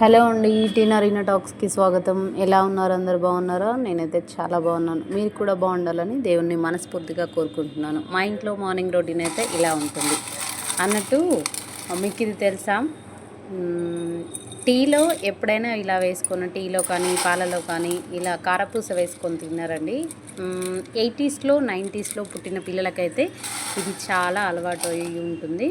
Hello అండి, టీనా టాక్స్కి స్వాగతం. ఎలా ఉన్నారు? అందరు బాగున్నారా? నేనైతే చాలా బాగున్నాను. మీరు కూడా బాగుండాలని దేవుణ్ణి మనస్ఫూర్తిగా కోరుకుంటున్నాను. మా ఇంట్లో మార్నింగ్ రొటీన్ అయితే ఇలా ఉంటుంది అన్నట్టు. మీకు ఇది తెలుసా? టీలో ఎప్పుడైనా ఇలా వేసుకొని, టీలో కానీ పాలలో కానీ ఇలా కారపూస వేసుకొని తిన్నారండి. 80స్లో 90స్లో పుట్టిన పిల్లలకైతే ఇది చాలా అలవాటు అయి ఉంటుంది.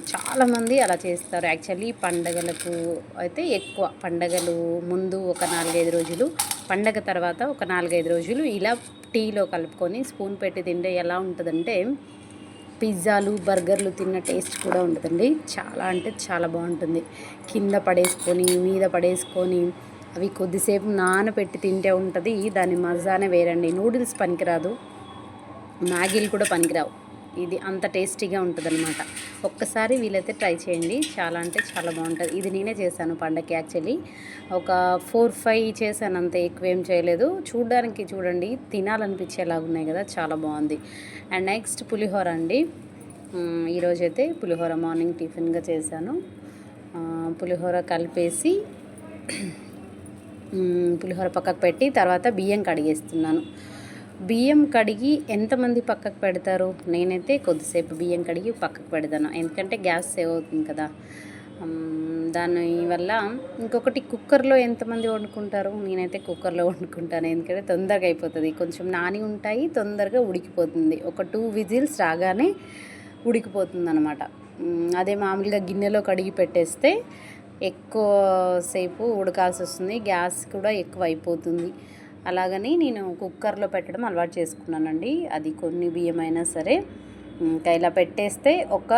చాలామంది అలా చేస్తారు. యాక్చువల్లీ పండగలకు అయితే ఎక్కువ, పండగలు ముందు ఒక 4-5 రోజులు, పండగ తర్వాత ఒక 4-5 రోజులు ఇలా టీలో కలుపుకొని స్పూన్ పెట్టి తింటే ఎలా ఉంటుందంటే పిజ్జాలు బర్గర్లు తిన్న టేస్ట్ కూడా ఉంటుందండి. చాలా అంటే చాలా బాగుంటుంది. కింద పడేసుకొని మీద పడేసుకొని అవి కొద్దిసేపు నానబెట్టి తింటే ఉంటుంది. దాని మజానే వేరండి. నూడిల్స్ పనికిరాదు, మ్యాగీలు కూడా పనికిరావు. ఇది అంత టేస్టీగా ఉంటుంది అనమాట. ఒక్కసారి వీలైతే ట్రై చేయండి. చాలా అంటే చాలా బాగుంటుంది. ఇది నేనే చేశాను పండగకి. యాక్చువల్లీ ఒక 4-5 చేశాను, అంతే, ఎక్కువ ఏం చేయలేదు. చూడడానికి చూడండి తినాలనిపించేలాగా ఉన్నాయి కదా, చాలా బాగుంది. అండ్ నెక్స్ట్ పులిహోర అండి. ఈరోజైతే పులిహోర మార్నింగ్ టిఫిన్గా చేశాను. పులిహోర కలిపేసి పులిహోర పక్కకు పెట్టి తర్వాత బియ్యం కడిగేస్తున్నాను. బియ్యం కడిగి ఎంతమంది పక్కకు పెడతారు? నేనైతే కొద్దిసేపు బియ్యం కడిగి పక్కకు పెడతాను, ఎందుకంటే గ్యాస్ సేవ్ అవుతుంది కదా. దానివల్ల ఇంకొకటి, కుక్కర్లో ఎంతమంది వండుకుంటారు? నేనైతే కుక్కర్లో వండుకుంటాను, ఎందుకంటే తొందరగా అయిపోతుంది. కొంచెం నాని ఉంటాయి, తొందరగా ఉడికిపోతుంది. ఒక 2 విజిల్స్ రాగానే ఉడికిపోతుంది అనమాట. అదే మామూలుగా గిన్నెలో కడిగి పెట్టేస్తే ఎక్కువసేపు ఉడకాల్సి వస్తుంది, గ్యాస్ కూడా ఎక్కువ అయిపోతుంది. అలాగని నేను కుక్కర్లో పెట్టడం అలవాటు చేసుకున్నానండి. అది కొన్ని బియ్యం అయినా సరే. ఇంకా ఇలా పెట్టేస్తే ఒక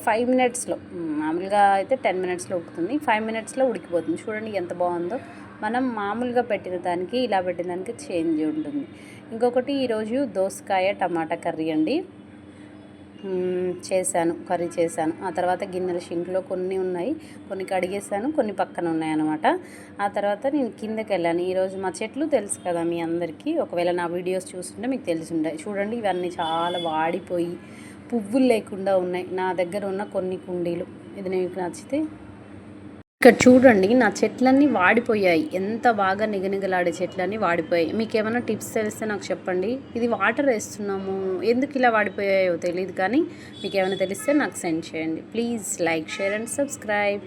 5 మినిట్స్లో, మామూలుగా అయితే 10 మినిట్స్లో ఉడుకుతుంది, 5 మినిట్స్లో ఉడికిపోతుంది. చూడండి ఎంత బాగుందో. మనం మామూలుగా పెట్టిన దానికి ఇలా పెట్టిన దానికి చేంజ్ ఉంటుంది. ఇంకొకటి, ఈరోజు దోసకాయ టమాటా కర్రీ అండి కర్రీ చేశాను. ఆ తర్వాత గిన్నెల షింక్లో కొన్ని ఉన్నాయి, కొన్ని కడిగేసాను, కొన్ని పక్కన ఉన్నాయి అన్నమాట. ఆ తర్వాత నేను కిందకి వెళ్ళాను. ఈరోజు మా చెట్లు తెలుసు కదా మీ అందరికీ, ఒకవేళ నా వీడియోస్ చూస్తుంటే మీకు తెలిసి ఉంటాయి. చూడండి, ఇవన్నీ చాలా వాడిపోయి పువ్వులు లేకుండా ఉన్నాయి. నా దగ్గర ఉన్న కొన్ని కుండీలు. ఇది మీకు నచ్చితే ఇక్కడ చూడండి, నా చెట్లన్నీ వాడిపోయాయి. ఎంత బాగా నిగనిగలాడే చెట్లన్నీ వాడిపోయాయి. మీకు ఏమైనా టిప్స్ తెలిస్తే నాకు చెప్పండి. ఇది వాటర్ వేస్తున్నాము, ఎందుకు ఇలా వాడిపోయాయో తెలియదు, కానీ మీకు ఏమైనా తెలిస్తే నాకు సెండ్ చేయండి. Please like, share and subscribe.